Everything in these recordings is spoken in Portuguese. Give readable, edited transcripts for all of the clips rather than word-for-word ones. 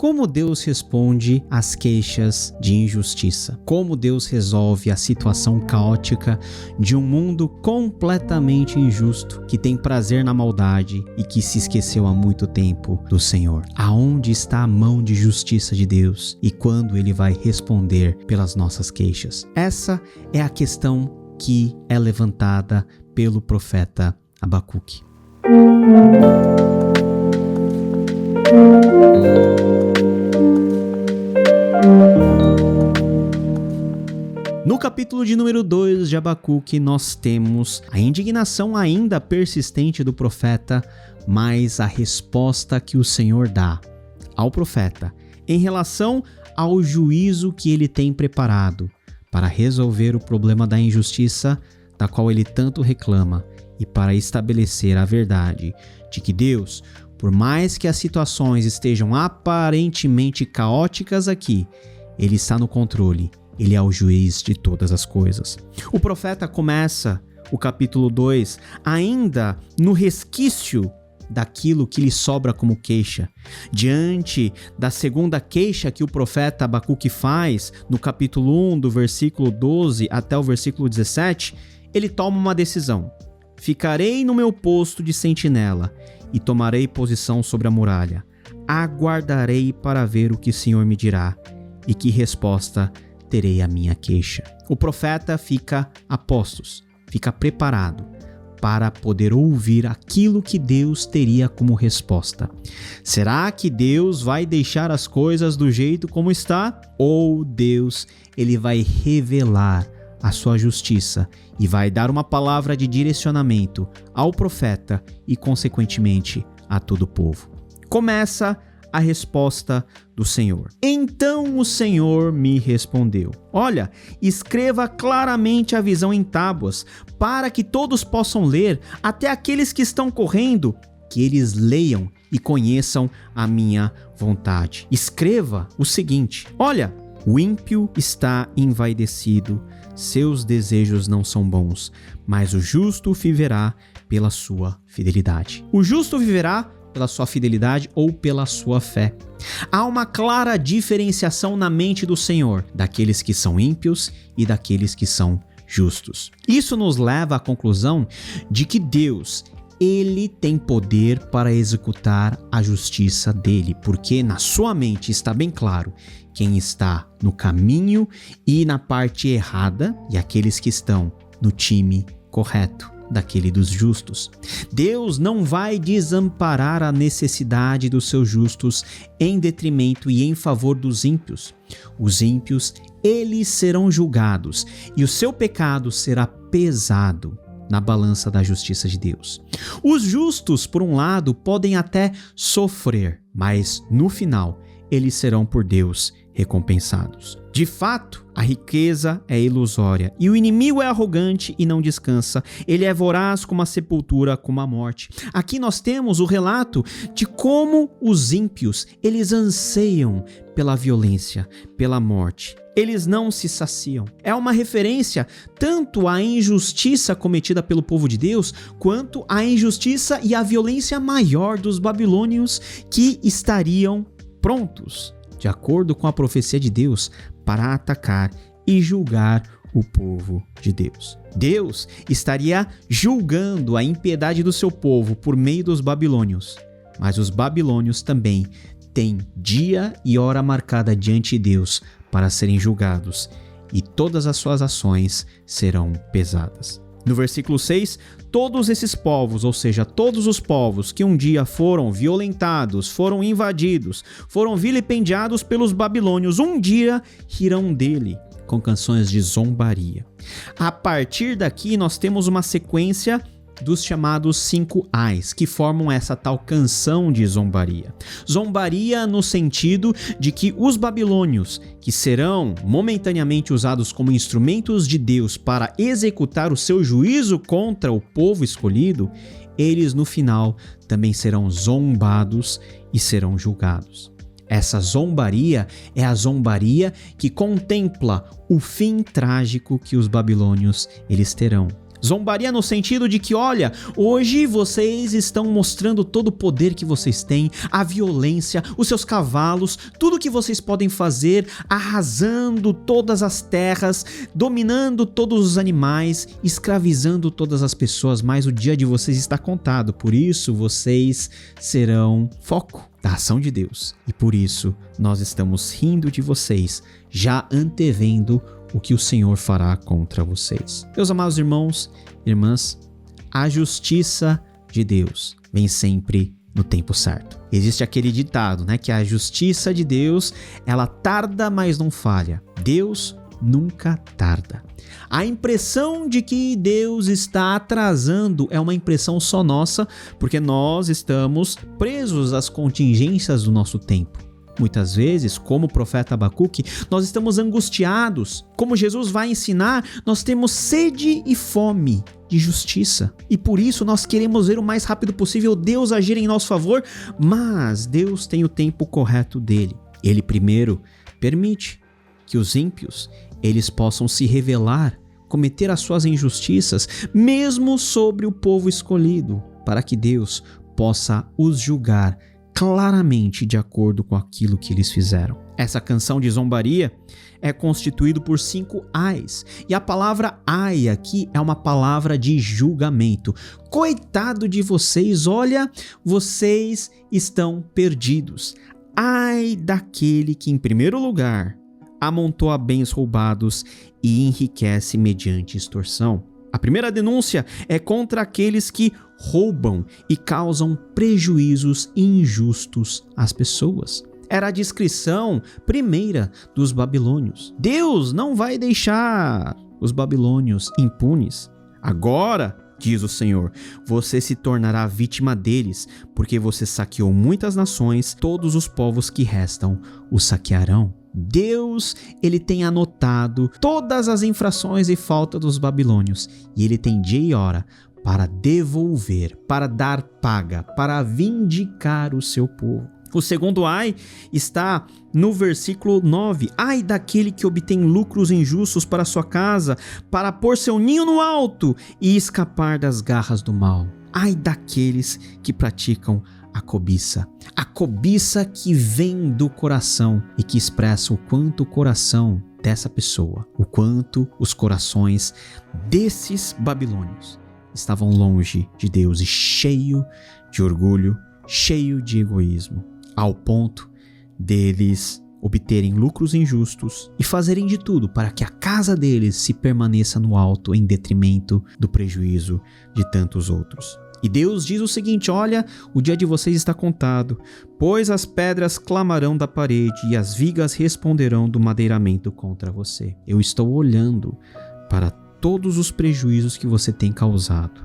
Como Deus responde às queixas de injustiça? Como Deus resolve a situação caótica de um mundo completamente injusto, que tem prazer na maldade e que se esqueceu há muito tempo do Senhor? Aonde está a mão de justiça de Deus e quando Ele vai responder pelas nossas queixas? Essa é a questão que é levantada pelo profeta Abacuque. No capítulo de número 2 de Abacuque, nós temos a indignação ainda persistente do profeta, mas a resposta que o Senhor dá ao profeta em relação ao juízo que ele tem preparado para resolver o problema da injustiça da qual ele tanto reclama e para estabelecer a verdade de que Deus, por mais que as situações estejam aparentemente caóticas aqui, Ele está no controle. Ele é o juiz de todas as coisas. O profeta começa o capítulo 2 ainda no resquício daquilo que lhe sobra como queixa. Diante da segunda queixa que o profeta Abacuque faz, no capítulo 1, do versículo 12 até o versículo 17, ele toma uma decisão. Ficarei no meu posto de sentinela e tomarei posição sobre a muralha. Aguardarei para ver o que o Senhor me dirá e que resposta terei à minha queixa. O profeta fica a postos, fica preparado para poder ouvir aquilo que Deus teria como resposta. Será que Deus vai deixar as coisas do jeito como está? Ou Deus, ele vai revelar a sua justiça e vai dar uma palavra de direcionamento ao profeta e, consequentemente, a todo o povo? Começa a resposta do Senhor. Então o Senhor me respondeu: olha, escreva claramente a visão em tábuas, para que todos possam ler, até aqueles que estão correndo, que eles leiam e conheçam a minha vontade. Escreva o seguinte: olha, o ímpio está envaidecido, seus desejos não são bons, mas o justo viverá pela sua fidelidade. O justo viverá pela sua fidelidade ou pela sua fé. Há uma clara diferenciação na mente do Senhor, daqueles que são ímpios e daqueles que são justos. Isso nos leva à conclusão de que Deus, ele tem poder para executar a justiça dele, porque na sua mente está bem claro quem está no caminho e na parte errada e aqueles que estão no time correto, daquele dos justos. Deus não vai desamparar a necessidade dos seus justos em detrimento e em favor dos ímpios. Os ímpios, eles serão julgados e o seu pecado será pesado na balança da justiça de Deus. Os justos, por um lado, podem até sofrer, mas no final, eles serão por Deus recompensados. De fato, a riqueza é ilusória e o inimigo é arrogante e não descansa. Ele é voraz como a sepultura, como a morte. Aqui nós temos o relato de como os ímpios, eles anseiam pela violência, pela morte. Eles não se saciam. É uma referência tanto à injustiça cometida pelo povo de Deus, quanto à injustiça e à violência maior dos babilônios que estariam prontos, de acordo com a profecia de Deus, para atacar e julgar o povo de Deus. Deus estaria julgando a impiedade do seu povo por meio dos babilônios, mas os babilônios também têm dia e hora marcada diante de Deus para serem julgados, e todas as suas ações serão pesadas. No versículo 6, todos esses povos, ou seja, todos os povos que um dia foram violentados, foram invadidos, foram vilipendiados pelos babilônios, um dia rirão dele com canções de zombaria. A partir daqui nós temos uma sequência dos chamados 5 ais, que formam essa tal canção de zombaria. Zombaria no sentido de que os babilônios, que serão momentaneamente usados como instrumentos de Deus para executar o seu juízo contra o povo escolhido, eles no final também serão zombados e serão julgados. Essa zombaria é a zombaria que contempla o fim trágico que os babilônios eles terão. Zombaria no sentido de que, olha, hoje vocês estão mostrando todo o poder que vocês têm, a violência, os seus cavalos, tudo que vocês podem fazer, arrasando todas as terras, dominando todos os animais, escravizando todas as pessoas, mas o dia de vocês está contado, por isso vocês serão foco da ação de Deus. E por isso nós estamos rindo de vocês, já antevendo o que o Senhor fará contra vocês. Meus amados irmãos e irmãs, a justiça de Deus vem sempre no tempo certo. Existe aquele ditado, que a justiça de Deus, ela tarda, mas não falha. Deus nunca tarda. A impressão de que Deus está atrasando é uma impressão só nossa, porque nós estamos presos às contingências do nosso tempo. Muitas vezes, como o profeta Abacuque, nós estamos angustiados. Como Jesus vai ensinar, nós temos sede e fome de justiça. E por isso nós queremos ver o mais rápido possível Deus agir em nosso favor, mas Deus tem o tempo correto dele. Ele primeiro permite que os ímpios eles possam se rebelar, cometer as suas injustiças, mesmo sobre o povo escolhido, para que Deus possa os julgar claramente de acordo com aquilo que eles fizeram. Essa canção de zombaria é constituído por 5 ais, e a palavra ai aqui é uma palavra de julgamento. Coitado de vocês, olha, vocês estão perdidos. Ai daquele que, em primeiro lugar, amontoa bens roubados e enriquece mediante extorsão. A primeira denúncia é contra aqueles que roubam e causam prejuízos injustos às pessoas. Era a descrição primeira dos babilônios. Deus não vai deixar os babilônios impunes. Agora, diz o Senhor, você se tornará vítima deles, porque você saqueou muitas nações, todos os povos que restam o saquearão. Deus, ele tem anotado todas as infrações e faltas dos babilônios, e ele tem dia e hora para devolver, para dar paga, para vindicar o seu povo. O segundo ai está no versículo 9. Ai daquele que obtém lucros injustos para sua casa, para pôr seu ninho no alto e escapar das garras do mal. Ai daqueles que praticam a cobiça que vem do coração e que expressa o quanto o coração dessa pessoa, o quanto os corações desses babilônios estavam longe de Deus e cheio de orgulho, cheio de egoísmo, ao ponto deles obterem lucros injustos e fazerem de tudo para que a casa deles se permaneça no alto em detrimento do prejuízo de tantos outros. E Deus diz o seguinte: olha, o dia de vocês está contado, pois as pedras clamarão da parede e as vigas responderão do madeiramento contra você. Eu estou olhando para todos os prejuízos que você tem causado,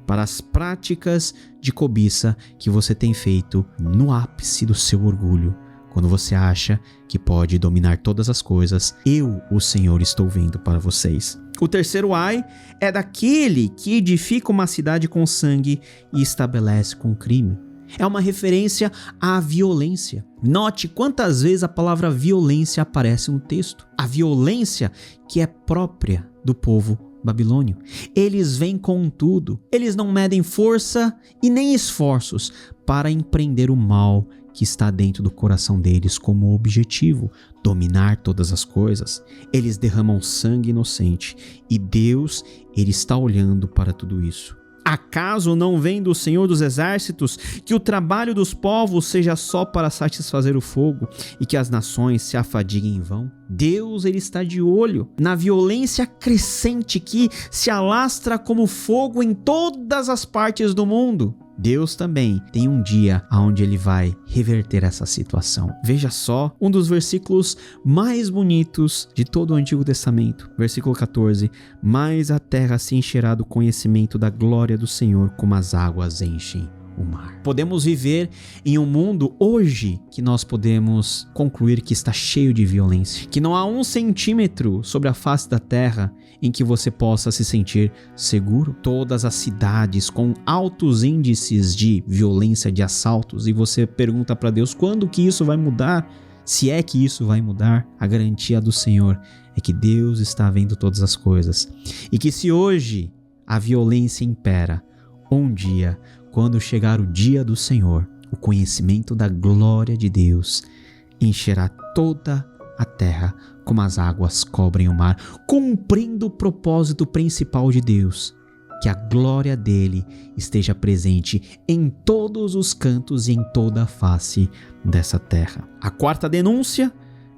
para as práticas de cobiça que você tem feito no ápice do seu orgulho, quando você acha que pode dominar todas as coisas. Eu, o Senhor, estou vendo para vocês. O terceiro ai é daquele que edifica uma cidade com sangue e estabelece com crime. É uma referência à violência. Note quantas vezes a palavra violência aparece no texto. A violência que é própria do povo babilônio. Eles vêm com tudo. Eles não medem força e nem esforços para empreender o mal que está dentro do coração deles como objetivo, dominar todas as coisas. Eles derramam sangue inocente e Deus, ele está olhando para tudo isso. Acaso não vem do Senhor dos Exércitos que o trabalho dos povos seja só para satisfazer o fogo e que as nações se afadiguem em vão? Deus, ele está de olho na violência crescente que se alastra como fogo em todas as partes do mundo. Deus também tem um dia onde ele vai reverter essa situação. Veja só, um dos versículos mais bonitos de todo o Antigo Testamento. Versículo 14. Mas a terra se encherá do conhecimento da glória do Senhor, como as águas enchem o mar. Podemos viver em um mundo hoje que nós podemos concluir que está cheio de violência, que não há 1 centímetro sobre a face da terra em que você possa se sentir seguro. Todas as cidades com altos índices de violência, de assaltos, e você pergunta para Deus quando que isso vai mudar, se é que isso vai mudar. A garantia do Senhor é que Deus está vendo todas as coisas e que se hoje a violência impera. Um dia, quando chegar o dia do Senhor, o conhecimento da glória de Deus encherá toda a terra como as águas cobrem o mar, cumprindo o propósito principal de Deus, que a glória dele esteja presente em todos os cantos e em toda a face dessa terra. A quarta denúncia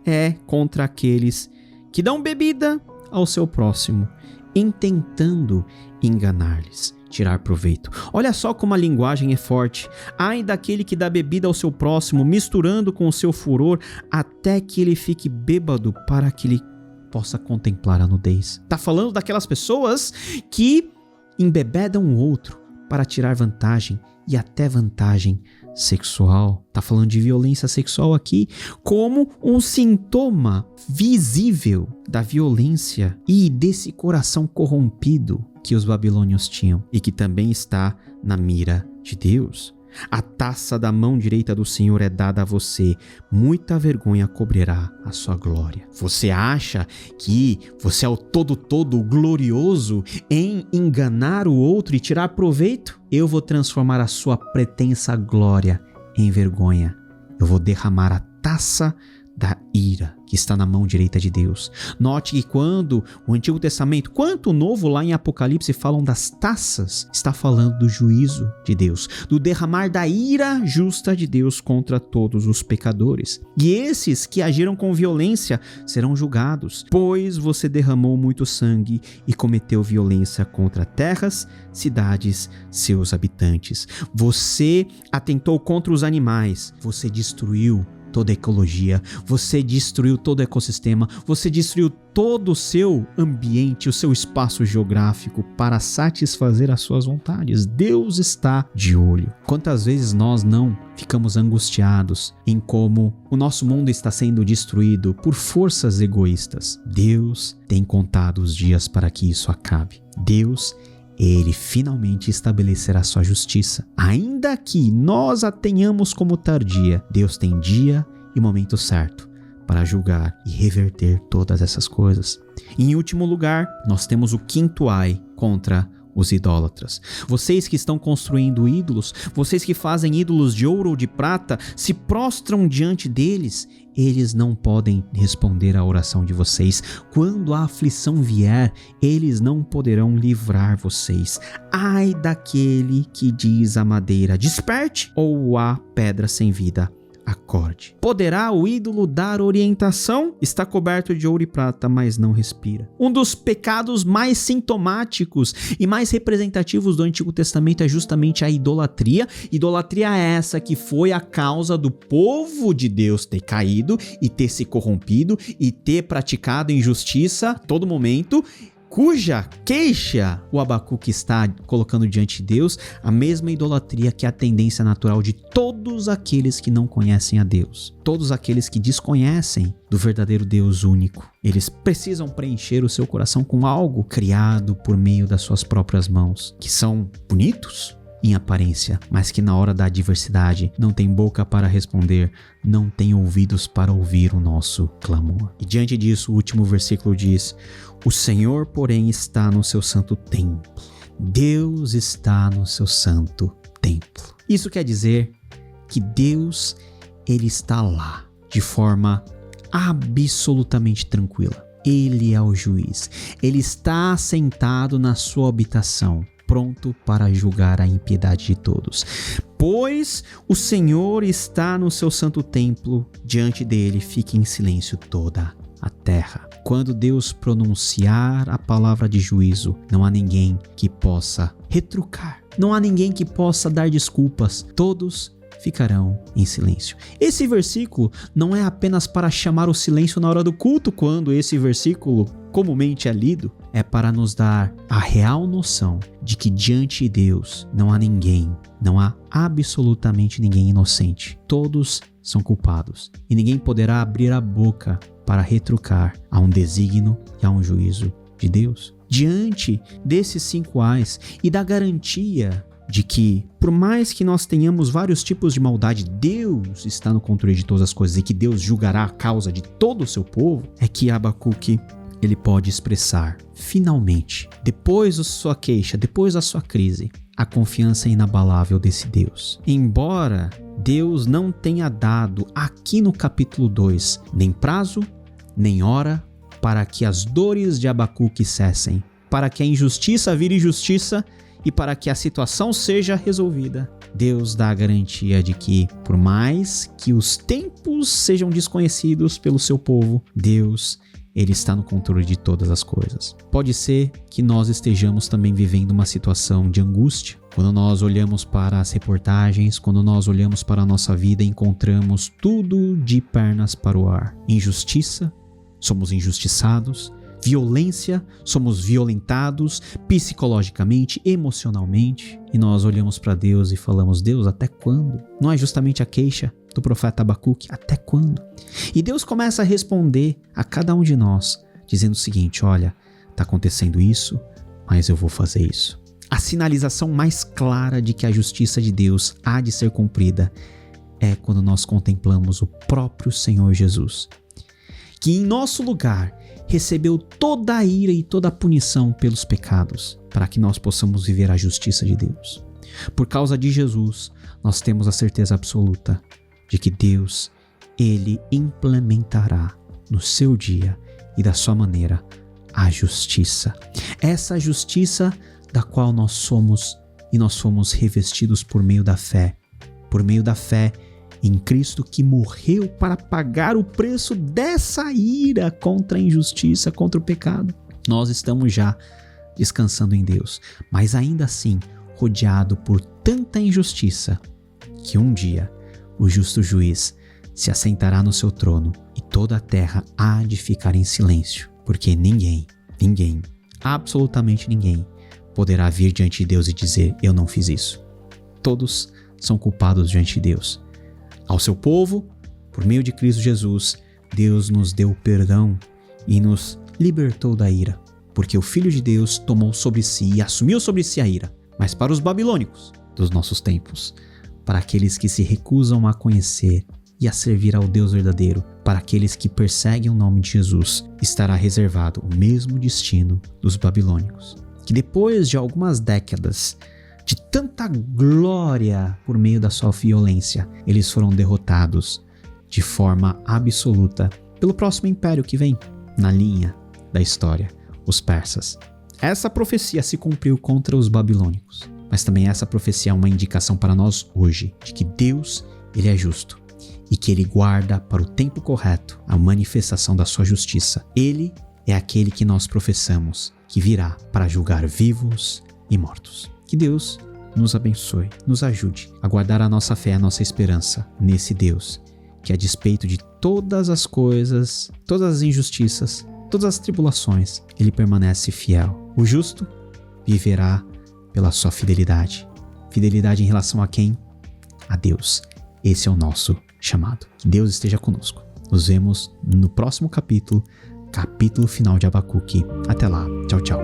é contra aqueles que dão bebida ao seu próximo, intentando enganar-lhes, tirar proveito. Olha só como a linguagem é forte. Ai daquele que dá bebida ao seu próximo, misturando com o seu furor, até que ele fique bêbado, para que ele possa contemplar a nudez. Tá falando daquelas pessoas que embebedam o outro para tirar vantagem, e até vantagem sexual. Tá falando de violência sexual aqui como um sintoma visível da violência e desse coração corrompido que os babilônios tinham e que também está na mira de Deus. A taça da mão direita do Senhor é dada a você, muita vergonha cobrirá a sua glória. Você acha que você é o todo glorioso em enganar o outro e tirar proveito? Eu vou transformar a sua pretensa glória em vergonha. Eu vou derramar a taça da ira que está na mão direita de Deus. Note que quando o Antigo Testamento, quanto o Novo lá em Apocalipse falam das taças, está falando do juízo de Deus, do derramar da ira justa de Deus contra todos os pecadores. E esses que agiram com violência serão julgados, pois você derramou muito sangue e cometeu violência contra terras, cidades, seus habitantes. Você atentou contra os animais, você destruiu toda a ecologia, você destruiu todo o ecossistema, você destruiu todo o seu ambiente, o seu espaço geográfico para satisfazer as suas vontades. Deus está de olho. Quantas vezes nós não ficamos angustiados em como o nosso mundo está sendo destruído por forças egoístas? Deus tem contado os dias para que isso acabe. Deus, ele finalmente estabelecerá sua justiça. Ainda que nós a tenhamos como tardia, Deus tem dia e momento certo para julgar e reverter todas essas coisas. E em último lugar, nós temos o quinto ai contra os idólatras. Vocês que estão construindo ídolos, vocês que fazem ídolos de ouro ou de prata, se prostram diante deles, eles não podem responder à oração de vocês. Quando a aflição vier, eles não poderão livrar vocês. Ai daquele que diz à madeira, desperte, ou à pedra sem vida, acorde. Poderá o ídolo dar orientação? Está coberto de ouro e prata, mas não respira. Um dos pecados mais sintomáticos e mais representativos do Antigo Testamento é justamente a idolatria. Idolatria é essa que foi a causa do povo de Deus ter caído e ter se corrompido e ter praticado injustiça a todo momento, cuja queixa o Abacuque está colocando diante de Deus, a mesma idolatria que é a tendência natural de todos aqueles que não conhecem a Deus. Todos aqueles que desconhecem do verdadeiro Deus único. Eles precisam preencher o seu coração com algo criado por meio das suas próprias mãos, que são bonitos em aparência, mas que na hora da adversidade não tem boca para responder, não tem ouvidos para ouvir o nosso clamor. E diante disso, o último versículo diz: o Senhor, porém, está no seu santo templo. Deus está no seu santo templo. Isso quer dizer que Deus, ele está lá de forma absolutamente tranquila. Ele é o juiz. Ele está sentado na sua habitação, pronto para julgar a impiedade de todos. Pois o Senhor está no seu santo templo, diante dele fique em silêncio toda a terra. Quando Deus pronunciar a palavra de juízo, não há ninguém que possa retrucar, não há ninguém que possa dar desculpas, todos ficarão em silêncio. Esse versículo não é apenas para chamar o silêncio na hora do culto, quando esse versículo comumente é lido, é para nos dar a real noção de que diante de Deus não há ninguém, não há absolutamente ninguém inocente. Todos são culpados e ninguém poderá abrir a boca para retrucar a um desígnio e a um juízo de Deus. Diante desses 5 ais e da garantia de que, por mais que nós tenhamos vários tipos de maldade, Deus está no controle de todas as coisas e que Deus julgará a causa de todo o seu povo, é que Abacuque ele pode expressar, finalmente, depois da sua queixa, depois da sua crise, a confiança inabalável desse Deus. Embora Deus não tenha dado aqui no capítulo 2 nem prazo, nem hora para que as dores de Abacuque cessem, para que a injustiça vire justiça e para que a situação seja resolvida, Deus dá a garantia de que, por mais que os tempos sejam desconhecidos pelo seu povo, Deus, ele está no controle de todas as coisas. Pode ser que nós estejamos também vivendo uma situação de angústia. Quando nós olhamos para as reportagens, quando nós olhamos para a nossa vida, encontramos tudo de pernas para o ar. Injustiça, somos injustiçados. Violência, somos violentados psicologicamente, emocionalmente. E nós olhamos para Deus e falamos, Deus, até quando? Não é justamente a queixa do profeta Abacuque, até quando? E Deus começa a responder a cada um de nós, dizendo o seguinte, olha, está acontecendo isso, mas eu vou fazer isso. A sinalização mais clara de que a justiça de Deus há de ser cumprida é quando nós contemplamos o próprio Senhor Jesus, que em nosso lugar recebeu toda a ira e toda a punição pelos pecados, para que nós possamos viver a justiça de Deus. Por causa de Jesus, nós temos a certeza absoluta de que Deus, ele implementará no seu dia e da sua maneira a justiça. Essa justiça da qual nós somos e nós fomos revestidos por meio da fé em Cristo, que morreu para pagar o preço dessa ira contra a injustiça, contra o pecado. Nós estamos já descansando em Deus, mas ainda assim rodeado por tanta injustiça que um dia o justo juiz se assentará no seu trono e toda a terra há de ficar em silêncio, porque ninguém, absolutamente ninguém poderá vir diante de Deus e dizer, eu não fiz isso. Todos são culpados diante de Deus. Ao seu povo, por meio de Cristo Jesus, Deus nos deu perdão e nos libertou da ira, porque o Filho de Deus tomou sobre si e assumiu sobre si a ira. Mas para os babilônicos dos nossos tempos, para aqueles que se recusam a conhecer e a servir ao Deus verdadeiro, para aqueles que perseguem o nome de Jesus, estará reservado o mesmo destino dos babilônicos, que depois de algumas décadas de tanta glória por meio da sua violência, eles foram derrotados de forma absoluta pelo próximo império que vem na linha da história, os persas. Essa profecia se cumpriu contra os babilônicos, mas também essa profecia é uma indicação para nós hoje de que Deus, ele é justo e que ele guarda para o tempo correto a manifestação da sua justiça. Ele é aquele que nós professamos, que virá para julgar vivos e mortos. Que Deus nos abençoe, nos ajude a guardar a nossa fé, a nossa esperança nesse Deus, que a despeito de todas as coisas, todas as injustiças, todas as tribulações, ele permanece fiel. O justo viverá pela sua fidelidade. Fidelidade em relação a quem? A Deus. Esse é o nosso chamado. Que Deus esteja conosco. Nos vemos no próximo capítulo final de Abacuque. Até lá. Tchau, tchau.